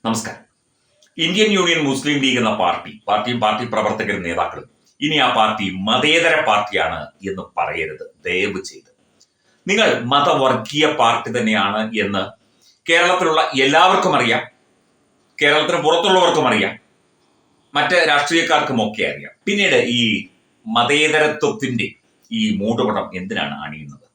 നമസ്കാരം. Indian union മുസ്ലിം league എന്ന പാർട്ടിയും പാർട്ടി പ്രവർത്തകരും നേതാക്കളും ഇനി ആ പാർട്ടി മതേതര പാർട്ടിയാണ് എന്ന് പറയരുത്, ദയവ് ചെയ്ത്. നിങ്ങൾ മതവർഗീയ പാർട്ടി തന്നെയാണ് എന്ന് കേരളത്തിലുള്ള എല്ലാവർക്കും അറിയാം, കേരളത്തിന് പുറത്തുള്ളവർക്കും അറിയാം, മറ്റ് രാഷ്ട്രീയക്കാർക്കും ഒക്കെ അറിയാം. പിന്നീട് ഈ മതേതരത്വത്തിന്റെ ഈ മൂടുപടം എന്തിനാണ് അണിയുന്നത്?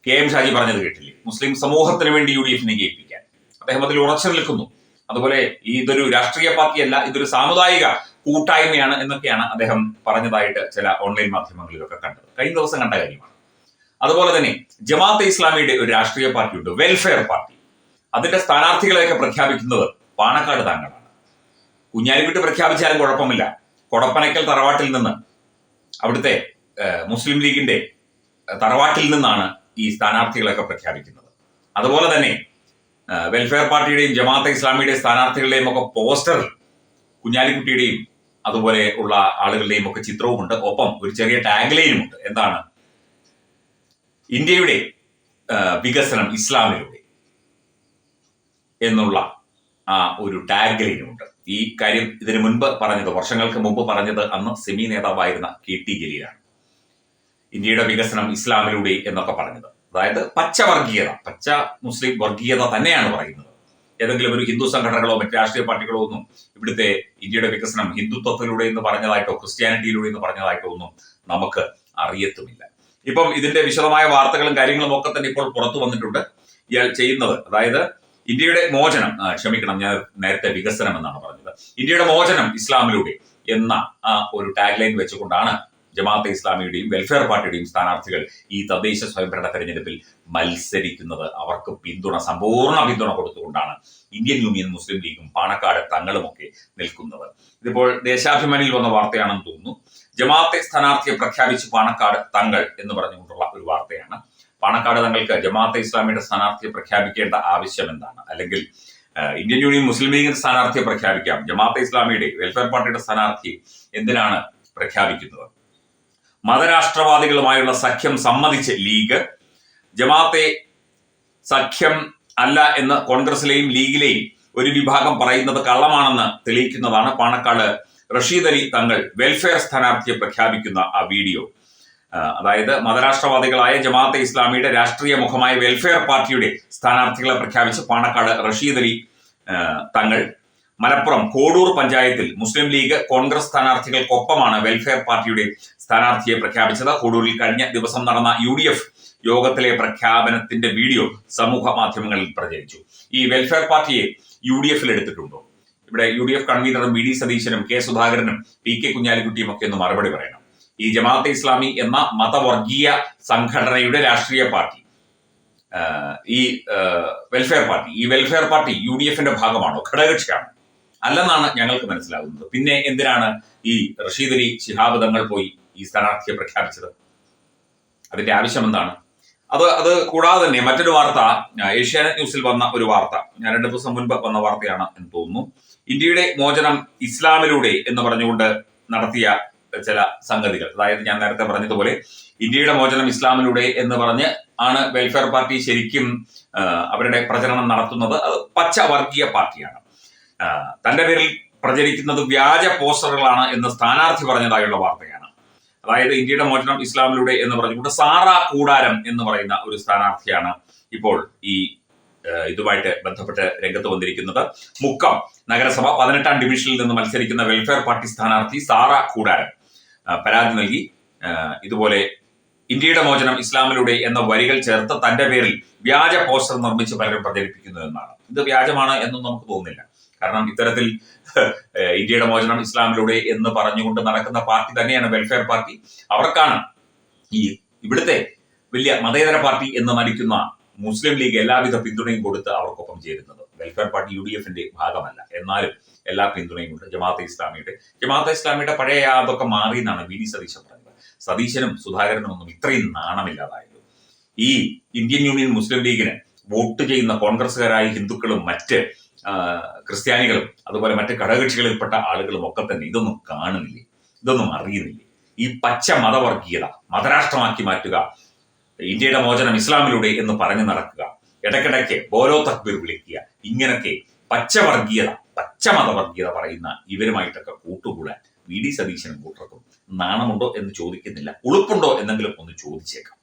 KM ഷാജി പറഞ്ഞത് കേട്ടില്ലേ? മുസ്ലിം സമൂഹത്തിന് വേണ്ടി UDF ജയിപ്പിക്കാൻ അദ്ദേഹം അതിൽ ഉറച്ചു നിൽക്കുന്നു. അതുപോലെ ഇതൊരു രാഷ്ട്രീയ പാർട്ടിയല്ല, ഇതൊരു സാമുദായിക കൂട്ടായ്മയാണ് എന്നൊക്കെയാണ് അദ്ദേഹം പറഞ്ഞതായിട്ട് ചില ഓൺലൈൻ മാധ്യമങ്ങളിലൊക്കെ കണ്ടത്, കഴിഞ്ഞ ദിവസം കണ്ട കാര്യമാണ്. അതുപോലെ തന്നെ ജമാഅത്തെ ഇസ്ലാമിയുടെ ഒരു രാഷ്ട്രീയ പാർട്ടിയുണ്ട്, വെൽഫെയർ പാർട്ടി. അതിന്റെ സ്ഥാനാർത്ഥികളെയൊക്കെ പ്രഖ്യാപിക്കുന്നത് പാണക്കാട് താങ്കളാണ്. കുഞ്ഞാലിക്കുട്ടി പ്രഖ്യാപിച്ചാലും കുഴപ്പമില്ല. കൊടപ്പനയ്ക്കൽ തറവാട്ടിൽ നിന്ന്, അവിടുത്തെ മുസ്ലിം ലീഗിന്റെ തറവാട്ടിൽ നിന്നാണ് ഈ സ്ഥാനാർത്ഥികളൊക്കെ പ്രഖ്യാപിക്കുന്നത്. അതുപോലെ തന്നെ വെൽഫെയർ പാർട്ടിയുടെയും ജമാഅത്തെ ഇസ്ലാമിയുടെയും സ്ഥാനാർത്ഥികളുടെയും ഒക്കെ പോസ്റ്ററിൽ കുഞ്ഞാലിക്കുട്ടിയുടെയും അതുപോലെ ഉള്ള ആളുകളുടെയും ഒക്കെ ചിത്രവുമുണ്ട്. ഒപ്പം ഒരു ചെറിയ ടാഗ് ലൈനുമുണ്ട്. എന്താണ്? ഇന്ത്യയുടെ വികസനം ഇസ്ലാമിലൂടെ എന്നുള്ള ആ ഒരു ടാഗ് ലൈനുമുണ്ട്. ഈ കാര്യം ഇതിനു മുൻപ് പറഞ്ഞത്, വർഷങ്ങൾക്ക് മുമ്പ് പറഞ്ഞത് അന്ന് സെമി നേതാവായിരുന്ന KT ജലീലാണ്. ഇന്ത്യയുടെ വികസനം ഇസ്ലാമിലൂടെ എന്നൊക്കെ പറഞ്ഞത്. അതായത് പച്ച വർഗീയത, പച്ച മുസ്ലിം വർഗീയത തന്നെയാണ് പറയുന്നത്. ഏതെങ്കിലും ഒരു ഹിന്ദു സംഘടനകളോ മറ്റ് രാഷ്ട്രീയ പാർട്ടികളോ ഒന്നും ഇവിടുത്തെ ഇന്ത്യയുടെ വികസനം ഹിന്ദുത്വത്തിലൂടെ എന്ന് പറഞ്ഞതായിട്ടോ ക്രിസ്ത്യാനിറ്റിയിലൂടെ എന്ന് പറഞ്ഞതായിട്ടോ ഒന്നും നമുക്ക് അറിയത്തുമില്ല. ഇപ്പം ഇതിന്റെ വിശദമായ വാർത്തകളും കാര്യങ്ങളും ഒക്കെ തന്നെ ഇപ്പോൾ പുറത്തു വന്നിട്ടുണ്ട്. ഇയാൾ ചെയ്യുന്നത്, അതായത് ഇന്ത്യയുടെ മോചനം, ക്ഷമിക്കണം, ഞാൻ നേരത്തെ വികസനം എന്നാണ് പറഞ്ഞത്, ഇന്ത്യയുടെ മോചനം ഇസ്ലാമിലൂടെ എന്ന ആ ഒരു ടാഗ് ലൈൻ വെച്ചുകൊണ്ടാണ് ജമാഅത്തെ ഇസ്ലാമിയുടെയും വെൽഫെയർ പാർട്ടിയുടെയും സ്ഥാനാർത്ഥികൾ ഈ തദ്ദേശ സ്വയംഭരണ തെരഞ്ഞെടുപ്പിൽ മത്സരിക്കുന്നത്. അവർക്ക് സമ്പൂർണ്ണ പിന്തുണ കൊടുത്തുകൊണ്ടാണ് ഇന്ത്യൻ യൂണിയൻ മുസ്ലിം ലീഗും പാണക്കാട് തങ്ങളുമൊക്കെ നിൽക്കുന്നത്. ഇതിപ്പോൾ ദേശാഭിമാനിയിൽ വന്ന വാർത്തയാണെന്ന് തോന്നുന്നു. ജമാഅത്തെ സ്ഥാനാർത്ഥിയെ പ്രഖ്യാപിച്ച് പാണക്കാട് തങ്ങൾ എന്ന് പറഞ്ഞുകൊണ്ടുള്ള ഒരു വാർത്തയാണ്. പാണക്കാട് തങ്ങൾക്ക് ജമാഅത്തെ ഇസ്ലാമിയുടെ സ്ഥാനാർത്ഥിയെ പ്രഖ്യാപിക്കേണ്ട ആവശ്യം എന്താണ്? അല്ലെങ്കിൽ ഇന്ത്യൻ യൂണിയൻ മുസ്ലിം ലീഗിന്റെ സ്ഥാനാർത്ഥിയെ പ്രഖ്യാപിക്കാം, ജമാഅത്തെ ഇസ്ലാമിയുടെ വെൽഫെയർ പാർട്ടിയുടെ സ്ഥാനാർത്ഥിയെ എന്തിനാണ് പ്രഖ്യാപിക്കുന്നത്? മതരാഷ്ട്രവാദികളുമായുള്ള സഖ്യം സമ്മതിച്ച് ലീഗ്, ജമാഅത്തെ സഖ്യം അല്ല എന്ന് കോൺഗ്രസിലെയും ലീഗിലെയും ഒരു വിഭാഗം പറയുന്നത് കള്ളമാണെന്ന് തെളിയിക്കുന്നതാണ് പാണക്കാട് റഷീദ് അലി തങ്ങൾ വെൽഫെയർ സ്ഥാനാർത്ഥിയെ പ്രഖ്യാപിക്കുന്ന ആ വീഡിയോ. അതായത് മതരാഷ്ട്രവാദികളായ ജമാഅത്തെ ഇസ്ലാമിയുടെ രാഷ്ട്രീയ മുഖമായ വെൽഫെയർ പാർട്ടിയുടെ സ്ഥാനാർത്ഥികളെ പ്രഖ്യാപിച്ച് പാണക്കാട് റഷീദ് അലി തങ്ങൾ മലപ്പുറം കോഡൂർ പഞ്ചായത്തിൽ മുസ്ലിം ലീഗ് കോൺഗ്രസ് സ്ഥാനാർത്ഥികൾക്കൊപ്പമാണ് വെൽഫെയർ പാർട്ടിയുടെ സ്ഥാനാർത്ഥിയെ പ്രഖ്യാപിച്ചത്. കോഡൂരിൽ കഴിഞ്ഞ ദിവസം നടന്ന UDF യോഗത്തിലെ പ്രഖ്യാപനത്തിന്റെ വീഡിയോ സമൂഹ മാധ്യമങ്ങളിൽ പ്രചരിച്ചു. ഈ വെൽഫെയർ പാർട്ടിയെ UDF എടുത്തിട്ടുണ്ടോ? ഇവിടെ UDF കൺവീനറും VD സതീശനും K സുധാകരനും PK കുഞ്ഞാലിക്കുട്ടിയും ഒക്കെ ഒന്ന് മറുപടി പറയണം. ഈ ജമാഅത്തെ ഇസ്ലാമി എന്ന മതവർഗീയ സംഘടനയുടെ രാഷ്ട്രീയ പാർട്ടി, ഈ വെൽഫെയർ പാർട്ടി UDFന്റെ ഭാഗമാണോ, ഘടകകക്ഷിയാണോ? അല്ലെന്നാണ് ഞങ്ങൾക്ക് മനസ്സിലാകുന്നത്. പിന്നെ എന്തിനാണ് ഈ റഷീദ് അലി ശിഹാബ് തങ്ങൾ പോയി ഈ സ്ഥാനാർത്ഥിയെ പ്രഖ്യാപിച്ചത്? അതിന്റെ ആവശ്യം എന്താണ്? അത് കൂടാതെ തന്നെ മറ്റൊരു വാർത്ത, ഏഷ്യാനെറ്റ് ന്യൂസിൽ വന്ന ഒരു വാർത്ത, ഞാൻ 2 ദിവസം മുൻപ് വന്ന വാർത്തയാണ് എന്ന് തോന്നുന്നു. ഇന്ത്യയുടെ മോചനം ഇസ്ലാമിലൂടെ എന്ന് പറഞ്ഞുകൊണ്ട് നടത്തിയ ചില സംഗതികൾ, അതായത് ഞാൻ നേരത്തെ പറഞ്ഞതുപോലെ ഇന്ത്യയുടെ മോചനം ഇസ്ലാമിലൂടെ എന്ന് പറഞ്ഞ് ആണ് വെൽഫെയർ പാർട്ടി ശരിക്കും അവരുടെ പ്രചരണം നടത്തുന്നത്. അത് പച്ച വർഗീയ പാർട്ടിയാണ്. തന്റെ പേരിൽ പ്രചരിക്കുന്നത് വ്യാജ പോസ്റ്ററുകളാണ് എന്ന് സ്ഥാനാർത്ഥി പറഞ്ഞതായുള്ള വാർത്തയാണ്. അതായത് ഇന്ത്യയുടെ മോചനം ഇസ്ലാമിലൂടെ എന്ന് പറഞ്ഞുകൊണ്ട് സാറ കൂടാരം എന്ന് പറയുന്ന ഒരു സ്ഥാനാർത്ഥിയാണ് ഇപ്പോൾ ഈ ഇതുമായിട്ട് ബന്ധപ്പെട്ട് രംഗത്ത് വന്നിരിക്കുന്നത്. മുക്കം നഗരസഭ 18ാം ഡിവിഷനിൽ നിന്ന് മത്സരിക്കുന്ന വെൽഫെയർ പാർട്ടി സ്ഥാനാർത്ഥി സാറ കൂടാരം പരാതി നൽകി. ഇതുപോലെ ഇന്ത്യയുടെ മോചനം ഇസ്ലാമിലൂടെ എന്ന വരികൾ ചേർത്ത് തന്റെ പേരിൽ വ്യാജ പോസ്റ്റർ നിർമ്മിച്ച് പലരും പ്രചരിപ്പിക്കുന്നു എന്നാണ്. ഇത് വ്യാജമാണ് എന്നും നമുക്ക് തോന്നുന്നില്ല. കാരണം ഇത്തരത്തിൽ ഇന്ത്യയുടെ മോചനം ഇസ്ലാമിലൂടെ എന്ന് പറഞ്ഞുകൊണ്ട് നടക്കുന്ന പാർട്ടി തന്നെയാണ് വെൽഫെയർ പാർട്ടി. അവർക്കാണ് ഈ ഇവിടുത്തെ വലിയ മതേതര പാർട്ടി എന്ന് നടിക്കുന്ന മുസ്ലിം ലീഗ് എല്ലാവിധ പിന്തുണയും കൊടുത്ത് അവർക്കൊപ്പം ചേരുന്നത്. വെൽഫെയർ പാർട്ടി UDFന്റെ ഭാഗമല്ല, എന്നാലും എല്ലാ പിന്തുണയും ഉണ്ട്. ജമാഅത്തെ ഇസ്ലാമിയുടെ പഴയ അതൊക്കെ മാറി എന്നാണ് VD സതീശൻ പറഞ്ഞത്. സതീശനും സുധാകരനും ഒന്നും ഇത്രയും നാണമില്ലാതായിരുന്നു. ഈ ഇന്ത്യൻ യൂണിയൻ മുസ്ലിം ലീഗിന് വോട്ട് ചെയ്യുന്ന കോൺഗ്രസുകാരായ ഹിന്ദുക്കളും മറ്റ് ക്രിസ്ത്യാനികളും അതുപോലെ മറ്റ് ഘടകകക്ഷികളിൽപ്പെട്ട ആളുകളും ഒക്കെ തന്നെ ഇതൊന്നും കാണുന്നില്ലേ, ഇതൊന്നും അറിയുന്നില്ലേ? ഈ പച്ച മതവർഗീയത മതരാഷ്ട്രമാക്കി മാറ്റുക, ഇന്ത്യയുടെ മോചനം ഇസ്ലാമിലൂടെ എന്ന് പറഞ്ഞു നടക്കുക, ഇടയ്ക്കിടയ്ക്ക് ബോലോ തക്ബീർ വിളിക്കുക, ഇങ്ങനൊക്കെ പച്ചവർഗീയത, പച്ചമതവർഗീയത പറയുന്ന ഇവരുമായിട്ടൊക്കെ കൂട്ടുകൂടാൻ വി ഡി സതീശനും കൂട്ടർക്കും നാണമുണ്ടോ എന്ന് ചോദിക്കുന്നില്ല. ഉളുപ്പുണ്ടോ എന്നെങ്കിലും ഒന്ന് ചോദിച്ചേക്കാം.